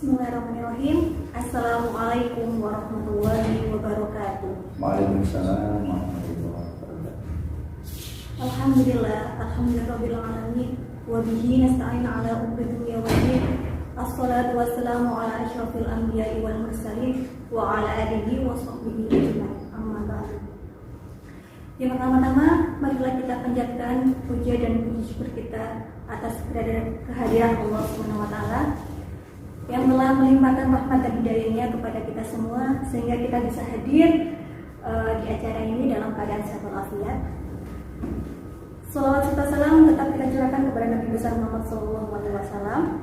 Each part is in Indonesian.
Bismillahirrahmanirrahim. Assalamualaikum warahmatullahi wabarakatuh. Waalaikumsalam warahmatullahi wabarakatuh. Alhamdulillahirabbil alamin wa bihi nasta'in ala umuri dunya waddin. Assalatu wassalamu ala asyrafil anbiya'i wal mursalin wa ala alihi wa sahbihi ajma'in. Amma ba'du. Yang pertama-tama, marilah kita panjatkan puja dan puji syukur kita atas kehadiran Allah Subhanahu wa taala yang telah melimpahkan rahmat dan hidayahnya kepada kita semua sehingga kita bisa hadir di acara ini dalam keadaan sehat walafiat. Shalawat serta salam tetap kita curahkan kepada Nabi besar Muhammad SAW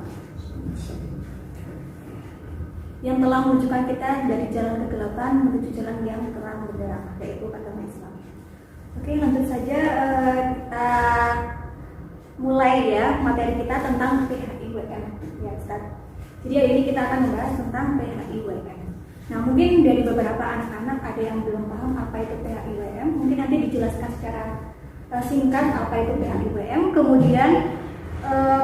yang telah menunjukkan kita dari jalan kegelapan menuju jalan yang terang benderang, yaitu agama Islam. Oke, lanjut saja kita mulai ya materi kita tentang PHIWM ya Ustaz. Jadi hari ini kita akan membahas tentang PHIWM. Nah, mungkin dari beberapa anak-anak ada yang belum paham apa itu PHIWM. Mungkin nanti dijelaskan secara singkat apa itu PHIWM. Kemudian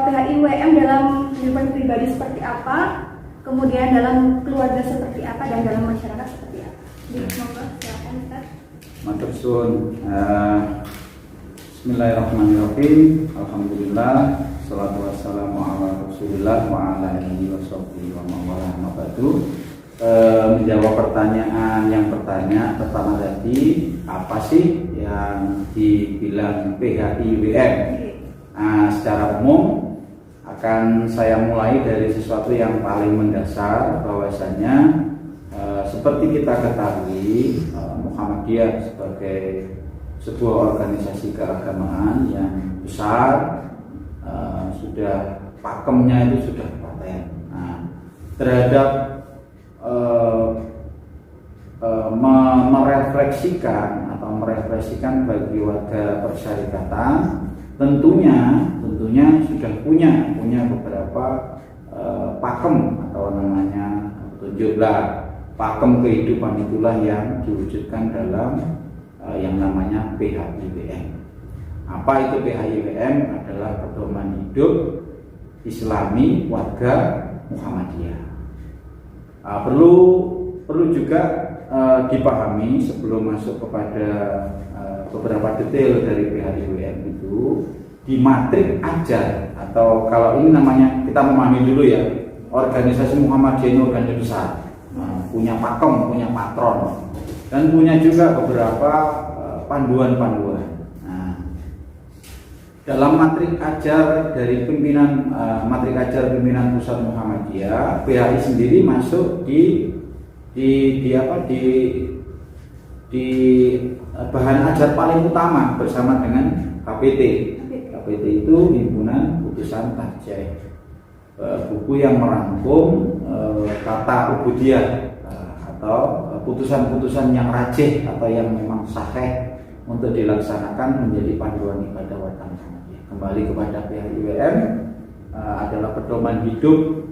PHIWM dalam kehidupan pribadi seperti apa, kemudian dalam keluarga seperti apa, dan dalam masyarakat seperti apa. Jadi semoga silakan Ustaz. Matur suwun. Bismillahirrahmanirrahim. Alhamdulillah, salatu wassalamu ala Rasulillah wa ala alihi washabbihi wa man wala ma ba'du. Menjawab pertanyaan yang pertama tadi, apa sih yang dibilang PHIWM? Secara umum akan saya mulai dari sesuatu yang paling mendasar, bahwasanya seperti kita ketahui, Muhammadiyah sebagai sebuah organisasi keagamaan yang besar, sudah pakemnya itu sudah paten. Terhadap merefleksikan bagi warga persyarikatan, tentunya sudah punya beberapa pakem atau namanya petunjuklah. Pakem kehidupan itulah yang diwujudkan dalam yang namanya PHIWM. Apa itu PHIWM? Adalah pedoman hidup Islami warga Muhammadiyah. Perlu juga dipahami sebelum masuk kepada beberapa detail dari PHIWM itu, di matrik ajar, atau kalau ini namanya, kita memahami dulu ya, organisasi Muhammadiyah ini organisasi besar, punya pakem, punya patron, dan punya juga beberapa panduan-panduan. Dalam matrik ajar dari pimpinan pusat Muhammadiyah, PHI sendiri masuk di bahan ajar paling utama bersama dengan KPT. KPT itu himpunan putusan tarjih, buku yang merangkum kata ubudiyah atau putusan-putusan yang rajih atau yang memang sahih untuk dilaksanakan menjadi panduan ibadah warga Muhammadiyah. Kembali kepada PHIWM, adalah pedoman hidup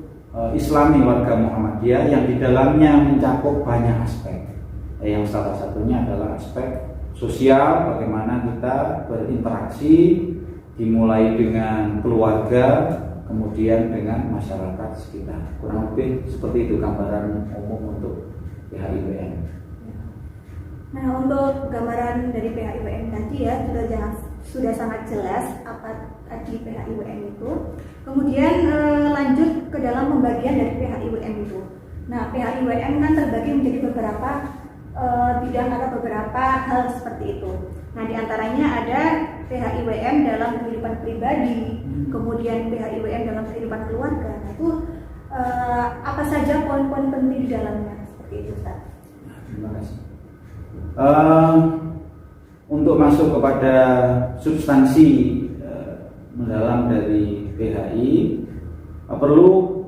Islami warga Muhammadiyah yang di dalamnya mencakup banyak aspek. Yang salah satunya adalah aspek sosial, bagaimana kita berinteraksi, dimulai dengan keluarga, kemudian dengan masyarakat sekitar. Kurang lebih seperti itu gambaran umum untuk PHIWM. Nah, untuk gambaran dari PHIWM tadi ya sudah sangat jelas apa tadi PHIWM itu. Kemudian lanjut ke dalam pembagian dari PHIWM itu. Nah, PHIWM kan terbagi menjadi beberapa bidang atau beberapa hal seperti itu. Nah, diantaranya ada PHIWM dalam kehidupan pribadi, kemudian PHIWM dalam kehidupan keluarga. Nah, itu apa saja poin-poin penting di dalamnya seperti itu, Ustaz? Terima kasih. Untuk masuk kepada substansi mendalam dari PHI, perlu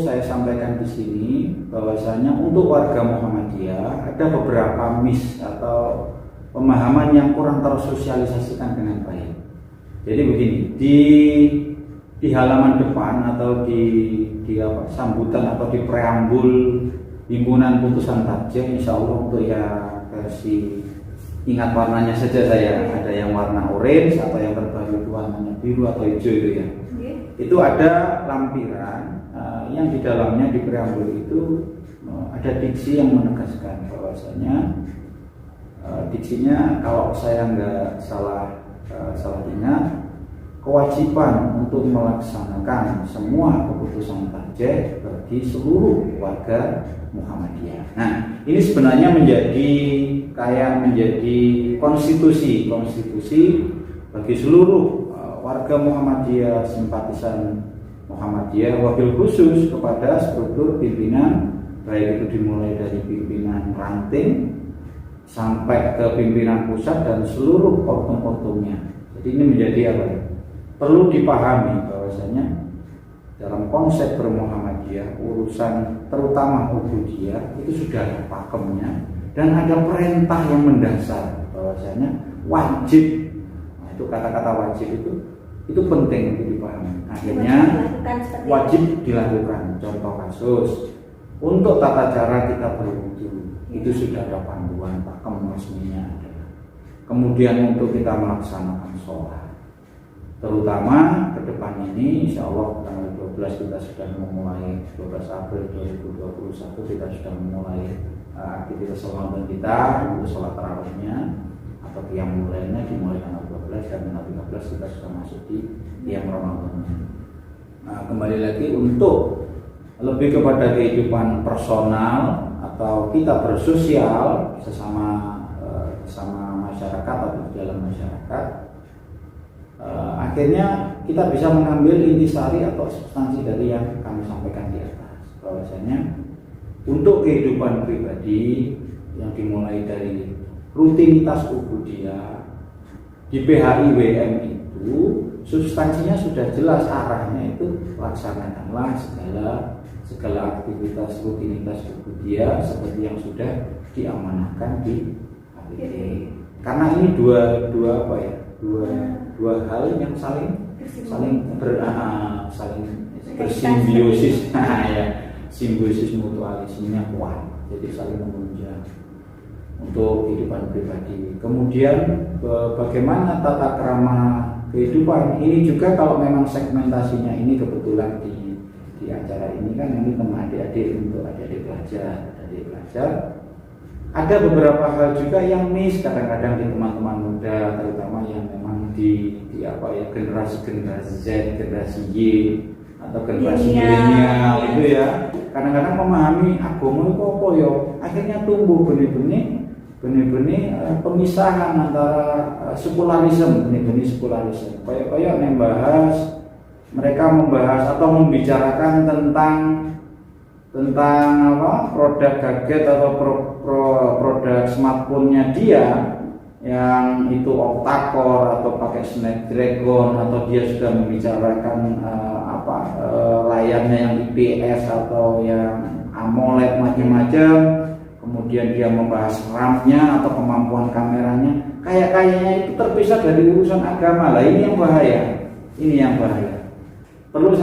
saya sampaikan di sini bahwasanya untuk warga Muhammadiyah ada beberapa atau pemahaman yang kurang tersosialisasikan dengan baik. Jadi begini, di halaman depan atau di sambutan atau di preambul himpunan putusan tarjih, insya Allah untuk versi ingat warnanya saja saya, ada yang warna orange atau yang terbaru itu warnanya biru atau hijau itu ya. itu ada lampiran yang di dalamnya di preambul itu ada diksi yang menegaskan bahwasanya diksinya kalau saya nggak salah ingat, kewajiban untuk melaksanakan semua keputusan tarjih bagi seluruh warga Muhammadiyah. Nah, ini sebenarnya menjadi konstitusi bagi seluruh warga Muhammadiyah, simpatisan Muhammadiyah, wabil khusus kepada struktur pimpinan, baik itu dimulai dari pimpinan ranting sampai ke pimpinan pusat dan seluruh ortum-ortumnya. Jadi ini menjadi apa ya? Perlu dipahami bahwasanya dalam konsep bermuhammadiyah, urusan terutama ubudiyah itu sudah ada pakemnya dan ada perintah yang mendasar bahwasanya wajib. Nah, itu kata-kata wajib itu penting untuk dipahami. Akhirnya wajib dilakukan. Contoh kasus, untuk tata cara kita berwudu itu sudah ada panduan pakem resminya ada. Kemudian untuk kita melaksanakan sholat, terutama ke depan ini insya Allah tanggal 12 kita sudah memulai, 12 April 2021 kita sudah memulai aktivitas Ramadan kita untuk sholat tarawihnya atau qiyam mulainya dimulai tanggal 12 dan tanggal 13 kita sudah masuk di qiyam Ramadan. Nah, kembali lagi untuk lebih kepada kehidupan personal atau kita bersosial sesama masyarakat atau di dalam masyarakat, akhirnya kita bisa mengambil intisari atau substansi dari yang kami sampaikan di atas, bahwasanya untuk kehidupan pribadi yang dimulai dari rutinitas ubudiyah di PHIWM itu substansinya sudah jelas, arahnya itu laksanakanlah segala aktivitas rutinitas ubudiyah seperti yang sudah diamanahkan di HPT. Karena ini dua hal yang saling bersimbiosis. Ya, simbiosis mutualismenya kuat, jadi saling menunjang untuk kehidupan pribadi. Kemudian bagaimana tata krama kehidupan ini juga, kalau memang segmentasinya ini kebetulan di acara ini kan ini teman adik-adik untuk adik-adik pelajar, ada beberapa hal juga yang miss kadang-kadang di teman-teman muda, terutama yang memang di generasi Z, generasi Y atau generasi milenial itu ya, kadang-kadang memahami agama itu apa ya, akhirnya tumbuh benih-benih pemisahan antara sekularisme, sekularisme. Kayak mereka membahas atau membicarakan tentang produk gadget atau produk smartphone-nya dia yang itu octa-core atau pakai Snapdragon, atau dia sudah membicarakan layarnya yang IPS atau yang AMOLED macam-macam. Kemudian dia membahas RAM-nya atau kemampuan kameranya, kayaknya itu terpisah dari urusan agama. Lah ini yang bahaya. Perlu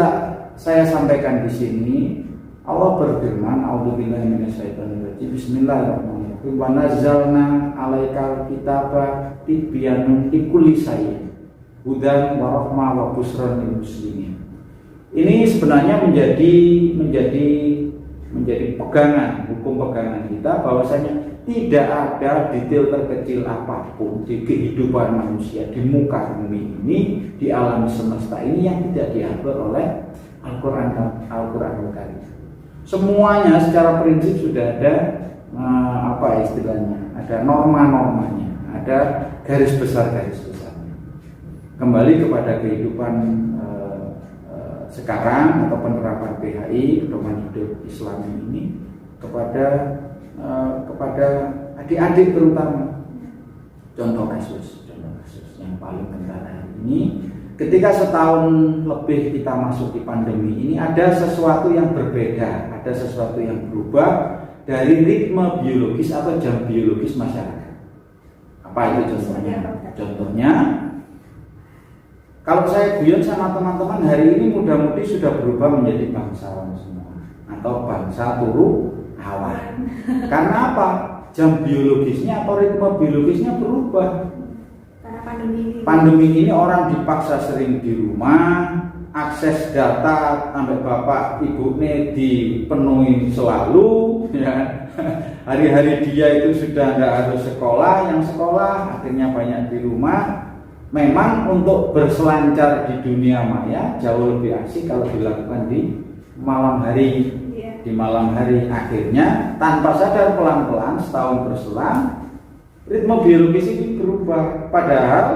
saya sampaikan di sini, Allah berfirman, A'udzubillahi minasyaitonirrajim, Bismillahirrahmanirrahim, wa nazzalna 'alaikal kitaba tibyanun likulli syai', hudan wa rahmah wa busran lil muslimin. Ini sebenarnya menjadi pegangan, hukum pegangan kita, bahwasanya tidak ada detail terkecil apapun di kehidupan manusia di muka bumi ini, di alam semesta ini yang tidak diatur oleh Al-Quran Al-Karim. Semuanya secara prinsip sudah ada ada norma-normanya, ada garis besarnya. Kembali kepada kehidupan sekarang atau penerapan PHI, pedoman hidup Islam ini kepada adik-adik terutama. Contoh kasus yang paling kental hari ini, ketika setahun lebih kita masuk di pandemi ini, ada sesuatu yang berbeda, ada sesuatu yang berubah dari ritme biologis atau jam biologis masyarakat. Apa itu contohnya? Contohnya, kalau saya guyon sama teman-teman hari ini, mudah-mudi sudah berubah menjadi bangsawan semua atau bangsa turu awan. Karena apa? Jam biologisnya atau ritme biologisnya berubah. Karena pandemi ini orang dipaksa sering di rumah, akses data sampai bapak ibu ini dipenuhi selalu, ya. Hari-hari dia itu sudah nggak harus sekolah, yang sekolah akhirnya banyak di rumah. Memang untuk berselancar di dunia maya jauh lebih asik kalau dilakukan di malam hari. Di malam hari akhirnya tanpa sadar pelan-pelan setahun berselang ritme biologis itu berubah. Padahal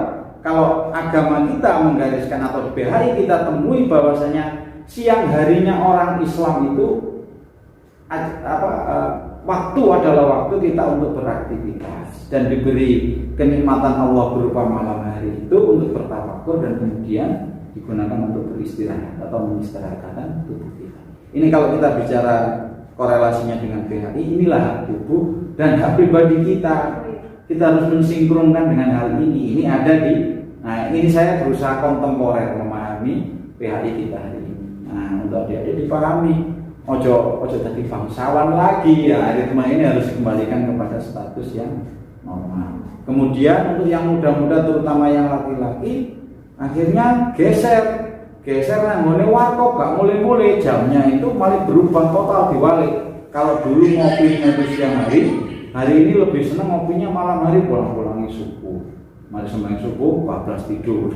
kalau agama kita menggariskan atau BHI kita temui bahwasanya siang harinya orang Islam itu waktu adalah waktu kita untuk beraktivitas dan diberi kenikmatan Allah berupa malam hari itu untuk bertafakur dan kemudian digunakan untuk beristirahat atau mengistirahatkan tubuh kita. Ini kalau kita bicara korelasinya dengan BHI, inilah hak tubuh dan hak pribadi kita. Kita harus mensinkronkan dengan hal ini. Ini ada di, nah ini saya berusaha kontemporer memahami PHI kita hari ini. Nah untuk adik-adik dipahami. Ojo tadi bangsawan lagi ya, ritme ini harus dikembalikan kepada status yang normal. Kemudian untuk yang muda-muda terutama yang laki-laki akhirnya geser nangone warkop gak mulai-mulai jamnya itu malah berubah total diwalik. Kalau dulu ngopinya itu siang hari ini lebih senang ngopinya malam hari pulang-pulangi subuh. Mari sembahyang subuh 14 tidur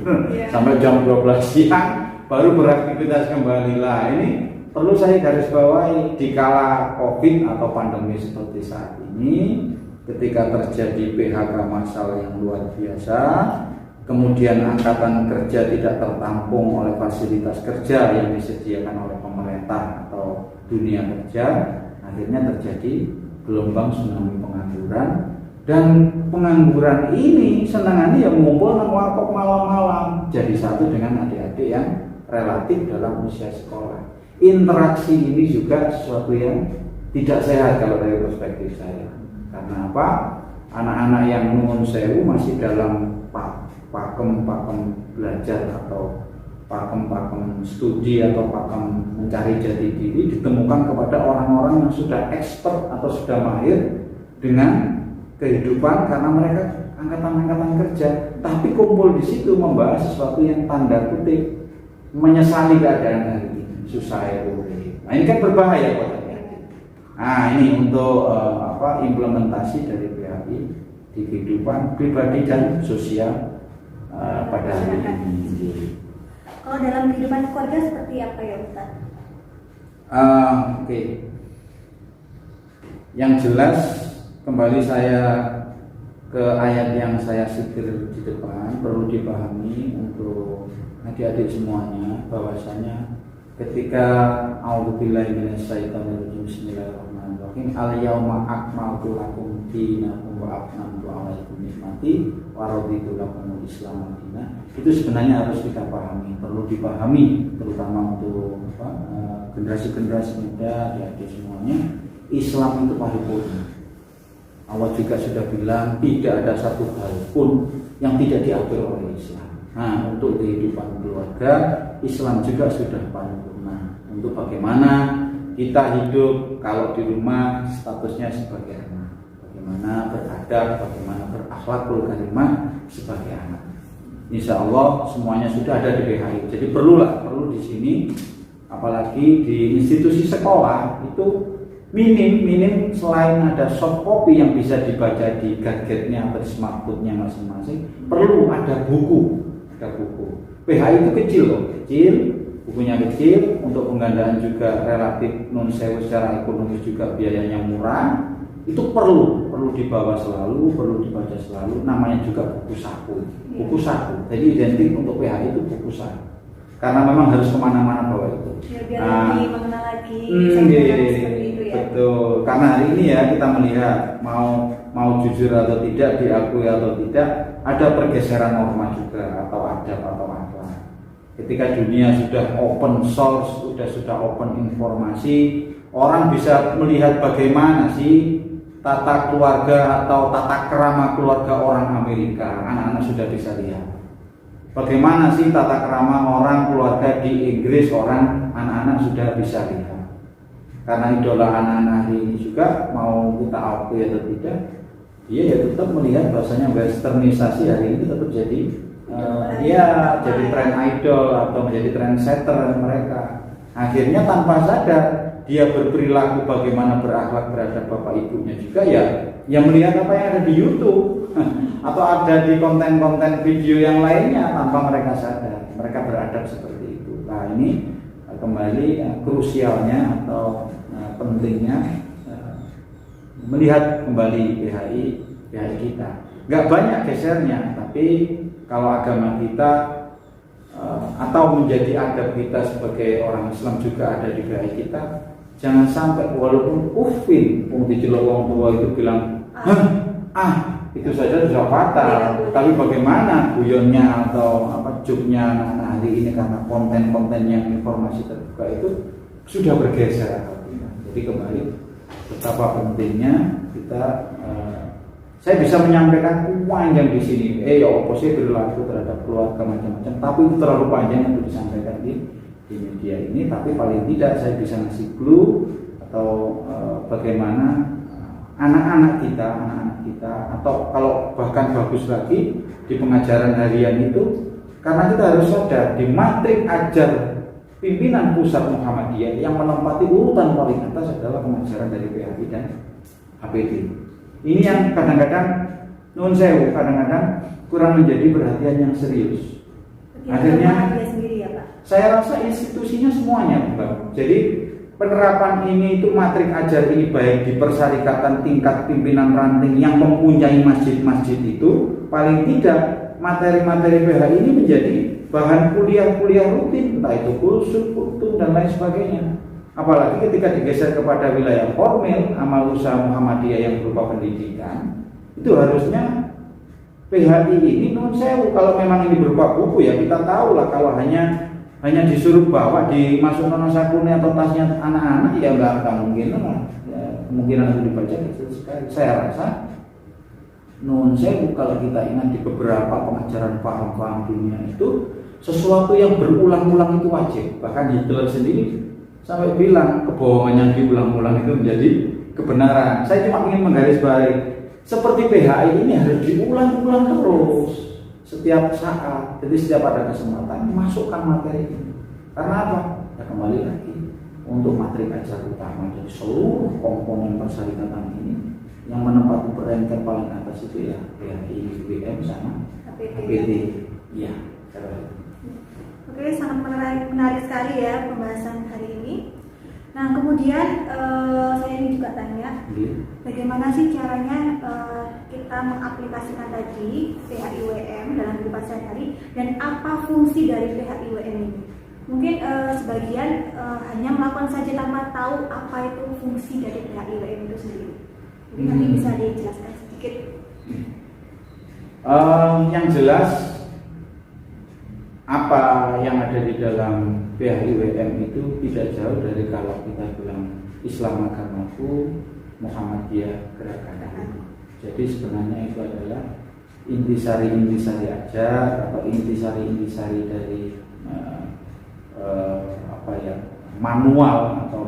sampai jam 12 siang baru beraktivitas kembali. Lah ini perlu saya garis bawahi di kala Covid atau pandemi seperti saat ini, ketika terjadi PHK massal yang luar biasa, kemudian angkatan kerja tidak tertampung oleh fasilitas kerja yang disediakan oleh pemerintah atau dunia kerja, akhirnya terjadi gelombang tsunami pengangguran. Dan pengangguran ini senangannya yang mengumpul nang warkop malam-malam, jadi satu dengan adik-adik yang relatif dalam usia sekolah. Interaksi ini juga sesuatu yang tidak sehat kalau dari perspektif saya. Karena apa? Anak-anak yang nuwun sewu masih dalam pakem belajar atau pakem studi atau pakem mencari jati diri ditemukan kepada orang-orang yang sudah expert atau sudah mahir dengan kehidupan karena mereka angkatan-angkatan kerja. Tapi kumpul di situ membahas sesuatu yang tanda kutip menyesali keadaan hari ini. Susah ya boleh. Nah ini kan berbahaya buat adik-adik. Nah ini untuk implementasi dari PHI di kehidupan pribadi dan sosial pada hari ini. Kalau dalam kehidupan keluarga seperti apa ya Ustaz? Oke. Yang jelas kembali saya ke ayat yang saya setir di depan, perlu dipahami untuk adik-adik semuanya bahwasanya ketika a'udzubillahi minasyaitonirrajim bismillahirrahmanirrahim al-yauma akmaltu lakum dinakum wa atmamtu 'alaikum ni'mati wa raditu lakumul Islam madinah, itu sebenarnya harus kita pahami, perlu dipahami terutama untuk generasi-generasi muda, adik-adik semuanya. Islam itu paripurna. Allah juga sudah bilang tidak ada satu hal pun yang tidak diatur oleh Islam. Nah, untuk kehidupan keluarga, Islam juga sudah paripurna. Untuk bagaimana kita hidup kalau di rumah statusnya sebagai anak, bagaimana beradab, bagaimana berakhlakul karimah sebagai anak. Insya Allah semuanya sudah ada di BHI. Jadi perlu di sini, apalagi di institusi sekolah itu minim selain ada soft copy yang bisa dibaca di gadgetnya atau smartphone-nya masing-masing, perlu ada buku. PHI itu kecil, bukunya kecil, untuk penggandaan juga relatif non sewu secara ekonomis juga biayanya murah. Itu perlu dibawa selalu, perlu dibaca selalu. Namanya juga buku saku. Jadi identik untuk PHI itu buku saku. Karena memang harus kemana-mana bawa itu. Biar lebih mengenal lagi. Ya. Betul. Karena hari ini ya kita melihat mau jujur atau tidak, diakui atau tidak, ada pergeseran norma juga atau adab atau akhlak. Ketika dunia sudah open source, sudah open informasi, orang bisa melihat bagaimana sih tata keluarga atau tata krama keluarga orang Amerika. Anak-anak sudah bisa lihat. Bagaimana sih tata krama orang keluarga di Inggris, anak-anak sudah bisa lihat. Karena idola anak-anak hari ini juga mau kita akui atau tidak, dia ya tetap melihat bahasanya westernisasi hari ini tetap jadi dia jadi tren idol atau menjadi trendsetter mereka. Akhirnya tanpa sadar dia berperilaku bagaimana berakhlak terhadap bapak ibunya juga ya melihat apa yang ada di YouTube atau ada di konten-konten video yang lainnya tanpa mereka sadar mereka beradab seperti itu. Nah ini kembali krusialnya atau pentingnya melihat kembali PHI kita. Gak banyak gesernya, tapi kalau agama kita atau menjadi adab kita sebagai orang Islam juga ada di PHI kita. Jangan sampai walaupun ufin dicelok wong tua itu bilang itu saja sudah fatal. Tapi bagaimana guyonnya atau joknya anak-anak hari ini karena konten-konten yang informasi terbuka itu sudah bergeser. Jadi kembali betapa pentingnya kita. Saya bisa menyampaikan panjang di sini. Oposisi berlaku terhadap keluarga macam-macam. Tapi itu terlalu panjang untuk disampaikan di media ini. Tapi paling tidak saya bisa ngasih clue atau bagaimana anak-anak kita atau kalau bahkan bagus lagi di pengajaran harian itu, karena kita harus sadar di matrik ajar pimpinan pusat Muhammadiyah yang menempati urutan paling atas adalah pengajaran dari PHI dan HPT. Ini yang kadang-kadang nun sewu, kadang-kadang kurang menjadi perhatian yang serius. Akhirnya sendiri, ya, Pak? Saya rasa institusinya semuanya, Mbak. Jadi penerapan ini itu matrik ajar ini baik di persyarikatan tingkat pimpinan ranting yang mempunyai masjid-masjid itu, paling tidak materi-materi PHI ini menjadi bahan kuliah-kuliah rutin, entah itu kulsum, kultum dan lain sebagainya. Apalagi ketika digeser kepada wilayah formil amal usaha Muhammadiyah yang berupa pendidikan, itu harusnya PHI ini non sewu. Kalau memang ini berupa buku ya kita tahu lah. Kalau hanya disuruh bawa dimasuk nono sakune atau tasnya anak-anak ya nggak mungkin lah. Ya, kemungkinan itu dibaca kecil sekali. Saya rasa non sewu kalau kita ingat di beberapa pengajaran paham-paham dunia itu sesuatu yang berulang-ulang itu wajib. Bahkan Hitler sendiri sampai bilang kebohongan yang diulang-ulang itu menjadi kebenaran. Saya cuma ingin menggarisbawahi seperti PHI ini harus diulang-ulang terus setiap saat. Jadi setiap ada kesempatan masukkan materi ini. Karena apa? Ya kembali lagi untuk materi ajar utama. Jadi seluruh komponen persyarikatan ini yang menempati peringkat paling atas itu ya PHI, WM sama HPT. Iya. Oke, sangat menarik sekali ya pembahasan hari ini. Nah, kemudian saya ini juga tanya, bagaimana sih caranya kita mengaplikasikan tadi PHIWM dalam kehidupan sehari-hari dan apa fungsi dari PHIWM ini? Mungkin sebagian hanya melakukan saja tanpa tahu apa itu fungsi dari PHIWM itu sendiri. Mungkin nanti bisa dijelaskan sedikit. Yang jelas apa yang ada di dalam PHIWM itu tidak jauh dari kalau kita bilang Islam agamaku, Muhammadiyah gerakanku. Jadi sebenarnya itu adalah intisari ajar atau intisari dari manual atau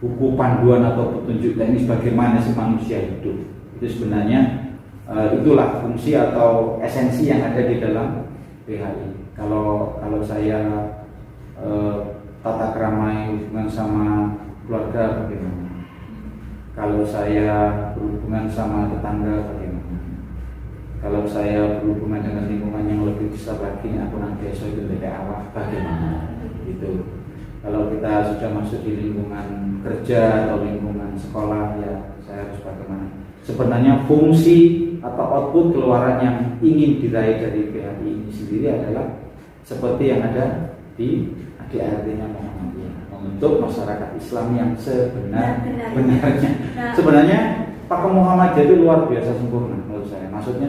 buku panduan atau petunjuk teknis bagaimana si manusia hidup. Itu sebenarnya itulah fungsi atau esensi yang ada di dalam PHI. Kalau saya tata krama hubungan sama keluarga bagaimana? Kalau saya berhubungan sama tetangga bagaimana? Kalau saya berhubungan dengan lingkungan yang lebih besar lagi, aku nanti besok itu dari awal bagaimana? Gitu. Kalau kita sudah masuk di lingkungan kerja atau lingkungan sekolah, ya saya harus bagaimana? Sebenarnya fungsi atau output keluaran yang ingin diraih dari PHI ini sendiri adalah seperti yang ada di ADART-nya Muhammadiyah, membentuk masyarakat Islam yang sebenarnya. Sebenarnya Pakem Muhammadiyah itu luar biasa sempurna menurut saya. Maksudnya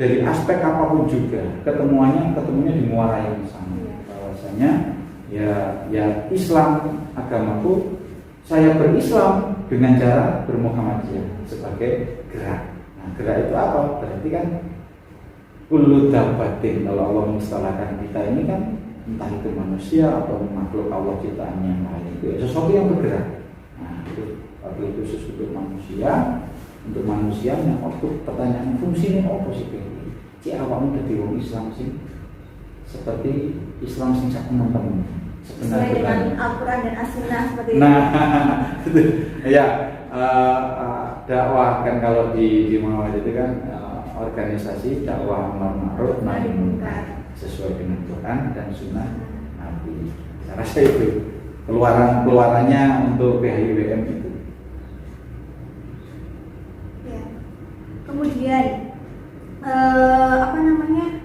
dari aspek apapun juga ketemunya di muara yang sama. Bahwasanya ya Islam agamaku, saya berislam dengan cara bermuhammadiyah sebagai gerak. Gerak itu apa? Berarti kan kullu dabbatin, kalau Allah mengistilahkan kita ini kan entah itu manusia atau makhluk Allah ciptaan yang lain, itu sesuatu yang bergerak. Nah, itu khusus untuk manusia, untuk manusianya. Waktu pertanyaan fungsinya apa sih? cek awakmu dadi wong Islam sing seperti Islam sing sak teman-teman sesuai dengan Al-Quran dan As-Sunnah seperti itu. Nah, ya dakwah kan kalau di Muhammadiyah itu kan organisasi dakwah amar ma'ruf nahi munkar sesuai dengan Quran dan Sunnah Nabi. Saya rasa itu keluarannya untuk PHIWM itu. Ya. Kemudian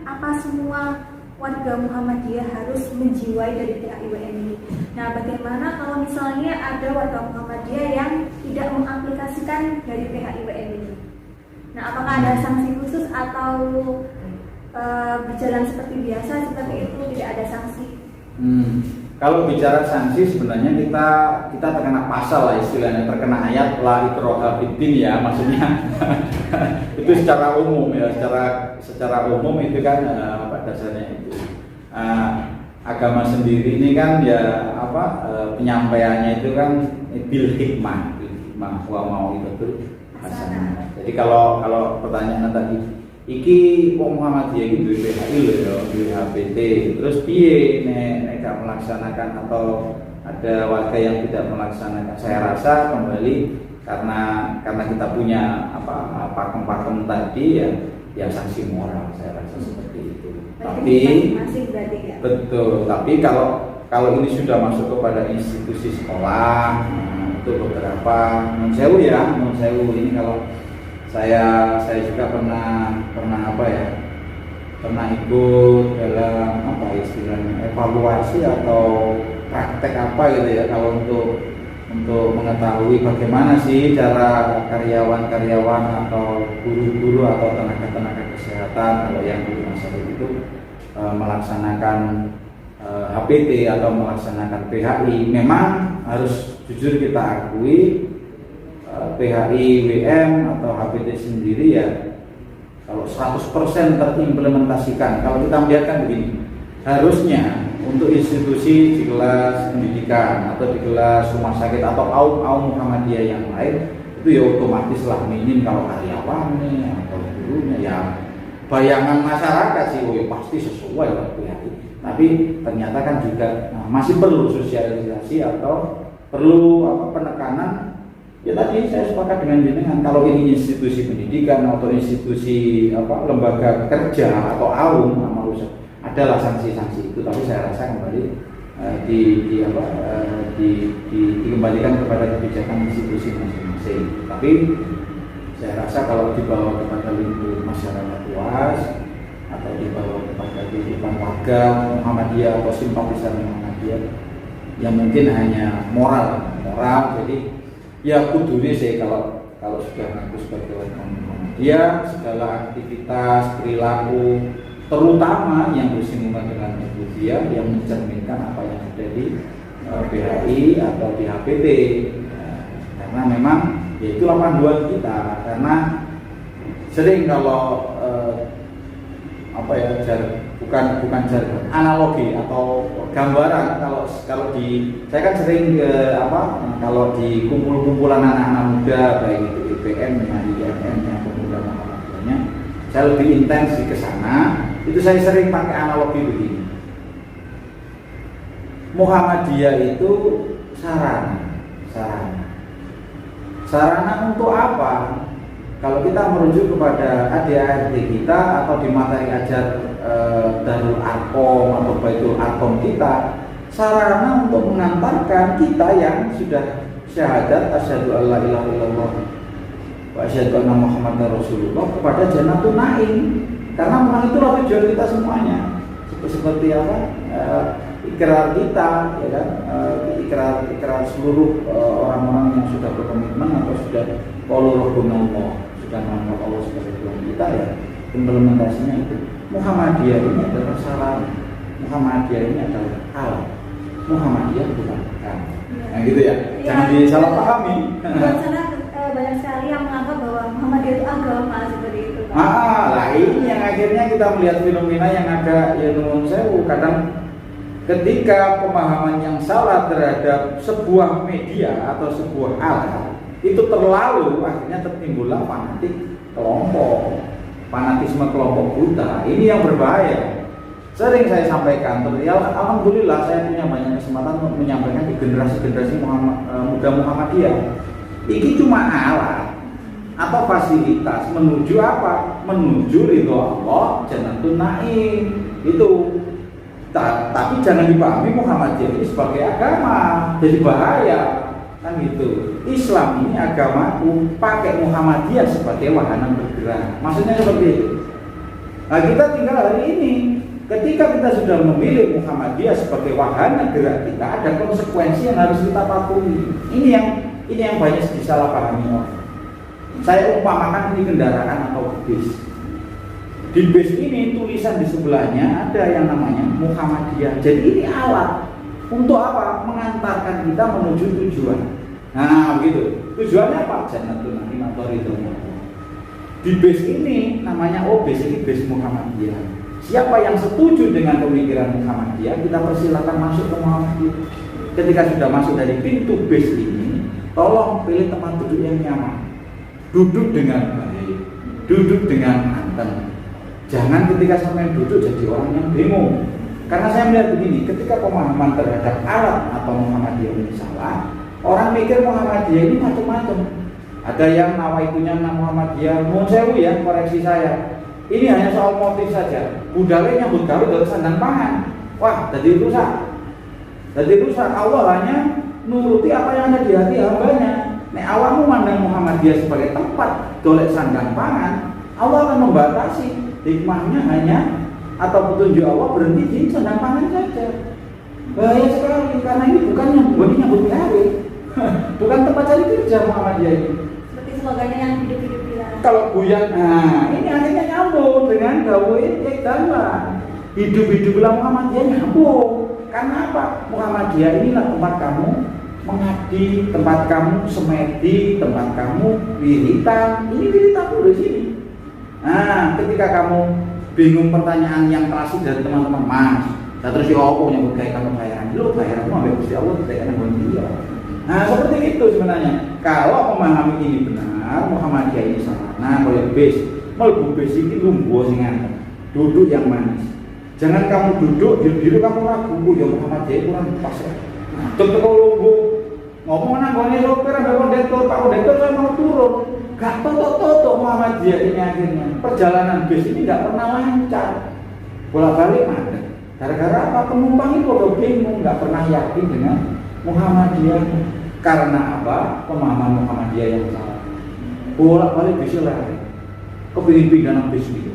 apa semua warga Muhammadiyah harus menjiwai dari PHIWM ini? Nah, bagaimana kalau misalnya ada warga Muhammadiyah yang tidak mengaplikasikan dari PHIWM ini? Nah, apakah ada sanksi khusus atau berjalan seperti biasa seperti itu, tidak ada sanksi? Kalau bicara sanksi sebenarnya kita terkena pasal lah istilahnya, terkena ayat la ikraha fiddin ya, maksudnya itu secara umum ya, secara umum itu kan dasarnya itu agama sendiri ini kan ya penyampaiannya itu kan bil hikmah wa mau itu hasanah. Jadi kalau pertanyaan tadi iki wong Muhammadiyah iki duwe PHI lho ya, duwe HPT. Terus piye nek gak melaksanakan atau ada warga yang tidak melaksanakan? Saya rasa kembali karena kita punya pakem-pakem tadi ya sanksi moral, saya rasa seperti itu. Tapi masih berarti ya. Betul, tapi kalau ini sudah masuk kepada institusi sekolah, itu beberapa mensewu ini kalau saya juga pernah ikut dalam istilahnya evaluasi atau praktek gitu ya, kalau untuk mengetahui bagaimana sih cara karyawan atau guru-guru atau tenaga kesehatan kalau yang di rumah sakit itu melaksanakan HPT atau melaksanakan PHI. Memang harus jujur kita akui PHIWM atau HPT sendiri ya kalau 100% terimplementasikan, kalau kita melihatkan begini, harusnya untuk institusi di kelas pendidikan atau di kelas rumah sakit atau kaum Muhammadiyah yang lain itu ya otomatis lah minim kalau karyawannya atau gurunya ya bayangan masyarakat sih pasti sesuai lah PHI. Tapi ternyata kan juga masih perlu sosialisasi atau perlu penekanan. Ya tadi saya sepakat dengan kalau ini institusi pendidikan atau institusi lembaga kerja atau adalah sanksi-sanksi itu, tapi saya rasa kembali dikembalikan kepada kebijakan institusi masing-masing. Tapi saya rasa kalau dibawa kepada lingkup masyarakat luas atau dibawa kepada kehidupan warga Muhammadiyah atau simpatisan Muhammadiyah yang mungkin hanya moral, jadi ya kudune sih kalau sudah ngaku sebagai warga Muhammadiyah, segala aktivitas, perilaku, terutama yang bersinggungan dengan ubudiyah yang mencerminkan apa yang ada di PHI atau di HPT. Karena memang ya itulah panduan kita. Karena sering kalau bukan jargon, analogi atau gambaran kalau saya kan sering kalau di kumpulan anak-anak muda baik itu IPM, IMM yang pemuda Muhammadiyahnya, saya lebih intens di kesana. Itu saya sering pakai analogi begini. Muhammadiyah itu sarana untuk apa? Kalau kita merujuk kepada ADART kita atau di materi ajar Darul Arkom atau Baitul Arkom kita, sarana untuk mengantarkan kita yang sudah syahadat asyhadu alla ilaha illallah wa asyhadu anna muhammadar rasulullah kepada Jannatul Naim. Karena memang itulah tujuan kita semuanya. Seperti ikrar kita, ya kan? Ikrar seluruh orang-orang yang sudah berkomitmen atau sudah qalu rabbunallah, sudah menganggap Allah sebagai Tuhan kita ya. Implementasinya itu. Muhammadiyah ini adalah sarana. Muhammadiyah ini adalah hal. Muhammadiyah bukan hal. Nah gitu ya. Jangan disalahpahami. Banyak sekali yang menganggap bahwa Muhammadiyah itu agama seperti itu. Lah ini yang akhirnya kita melihat fenomena yang ada ya nuwun sewu, kadang ketika pemahaman yang salah terhadap sebuah media atau sebuah alat itu terlalu akhirnya tertimbullah fanatik kelompok. fanatisme kelompok buta ini yang berbahaya. Sering saya sampaikan, alhamdulillah saya punya banyak kesempatan untuk menyampaikan di generasi-generasi muda Muhammadiyah. Ini cuma alat atau fasilitas menuju apa? Menuju ridho Allah, Jannatul Naim. Itu. Tapi jangan dipahami Muhammadiyah ini sebagai agama, jadi bahaya. Kan gitu. Islam ini agamaku, pakai Muhammadiyah sebagai wahana bergerak. Maksudnya seperti itu. Nah, kita tinggal hari ini. Ketika kita sudah memilih Muhammadiyah sebagai wahana gerak kita, ada konsekuensi yang harus kita patuhi. Ini yang banyak disalahpahami orang. Saya umpamakan ini kendaraan atau bis. Di bis ini tulisan di sebelahnya ada yang namanya Muhammadiyah. Jadi ini alat untuk apa? Mengantarkan kita menuju tujuan. Nah, begitu. Tujuannya apa? Jannatul Naim atau ridhonya. Di bis ini namanya bis ini bis Muhammadiyah. Siapa yang setuju dengan pemikiran Muhammadiyah, kita persilakan masuk ke Muhammadiyah. Ketika sudah masuk dari pintu bis ini, tolong pilih tempat duduk yang nyaman. Duduk dengan baik, duduk dengan anteng. Jangan ketika sampai duduk jadi orang yang bingung. Karena saya melihat begini, ketika pemahaman terhadap alat atau Muhammadiyah ini salah, orang mikir Muhammadiyah ini macam-macam. Ada yang nawaitunya Muhammadiyah, mohon sewu ya, koreksi saya. Ini hanya soal motif saja. Budale nyambut gawe dari sandang pangan. Wah, jadi rusak. Allah hanya nuruti apa yang ada di hati hambanya. Nek awakmu mandang Muhammadiyah sebagai tempat golek sandang pangan, Allah akan membatasi. Hikmahnya hanya atau petunjuk Allah berhenti di sandang pangan saja. Bahaya sekali karena ini bukan nyambut gawe. Bukan tempat cari kerja Muhammadiyah ini. Seperti slogannya yang hidup-hidup dilarang. Kalau buyar, nah ini akhirnya nyambung dengan dakwah dakwah. Hidup-hiduplah Muhammadiyah nyambung. Karena apa? Muhammadiyah inilah tempat kamu mengabdi, tempat kamu semedi, tempat kamu wiritan. Ini wiritan dulu di sini. Nah, ketika kamu bingung pertanyaan yang klasik dari teman-teman, Mas, terus ya apa nyambut kayak kamu bayaran? Lu bayaran mau ambil Gusti Allah tidak akan dia. Nah, seperti itu sebenarnya. Kalau memahami ini benar, Muhammadiyah ini salah. Nah, kalau bis, melbu bis ini lumbuh singan. Duduk yang manis. Jangan kamu duduk, diri kamu ragu, ya Muhammadiyah kurang pas ya. Nah, kalau lumbuh ngomong nanggone sopir ambil kondektor, Pak kondektor saya mau turun. Gak toto Muhammadiyah ini akhirnya. Perjalanan bis ini gak pernah lancar. Bolak-balik ada. Gara-gara apa? Penumpang itu udah bingung, gak pernah yakin dengan Muhammadiyah. Karena apa? Pemahaman Muhammadiyah yang salah. Bolak-balik bisa lari. Kepingin pindah nang bis itu.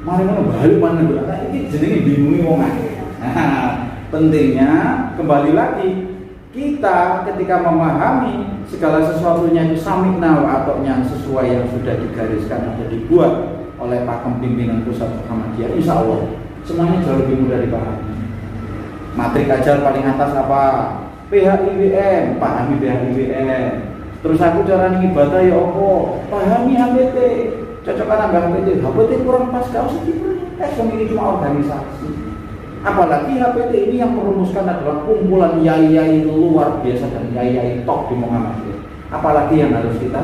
Mari-mari balik mana berada? Ini jenenge bingungi wong akeh. Nah, pentingnya kembali lagi kita ketika memahami segala sesuatunya itu samikna atau yang sesuai yang sudah digariskan atau dibuat oleh pakem pimpinan pusat Muhammadiyah, insya Allah semuanya jauh lebih mudah dipahami. Matrik ajar paling atas apa? PHIWM, pahami PHIWM. Terus aku cara ibadah ya apa? Pahami HPT. Cocokan ambil HPT. HPT kurang pas kau sedikit. Ini cuma organisasi. Apalagi HPT ini yang merumuskan adalah kumpulan yai-yai luar biasa dan yai-yai top di Muhammadiyah. Apalagi yang harus kita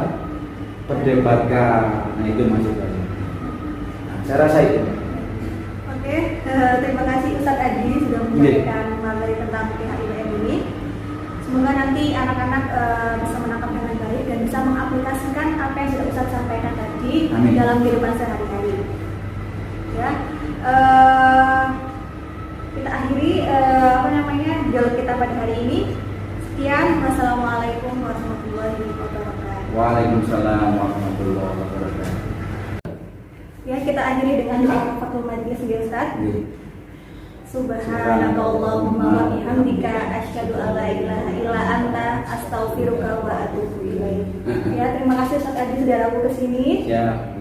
perdebatkan. Nah itu maksudnya. Nah, saya rasa itu. Oke, terima kasih Ustadz Adi sudah menyampaikan materi tentang PHIWM ini. Semoga nanti anak-anak bisa menangkap dengan baik dan bisa mengaplikasikan apa yang sudah Ustadz sampaikan tadi. Amin. Dalam kehidupan sehari-hari. Ya. Kita akhiri dialog kita pada hari ini. Sekian, wassalamualaikum warahmatullahi wabarakatuh. Waalaikumsalam warahmatullahi wabarakatuh. Ya, kita akhiri dengan doa kafatul majlis ya Ustaz. Subhanakallahumma wa bihamdika asyhadu an la ilaha illa anta astaghfiruka wa atubu ilaik. Ya, terima kasih Ustaz Adi sudah datang ke sini. Ya.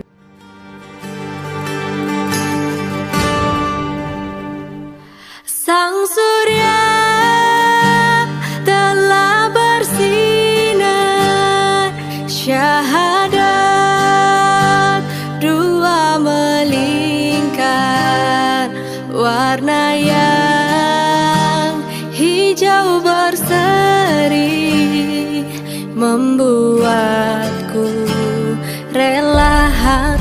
Sang surya telah bersinar, syahadat dua melingkar, warna yang hijau berseri membuatku rela hati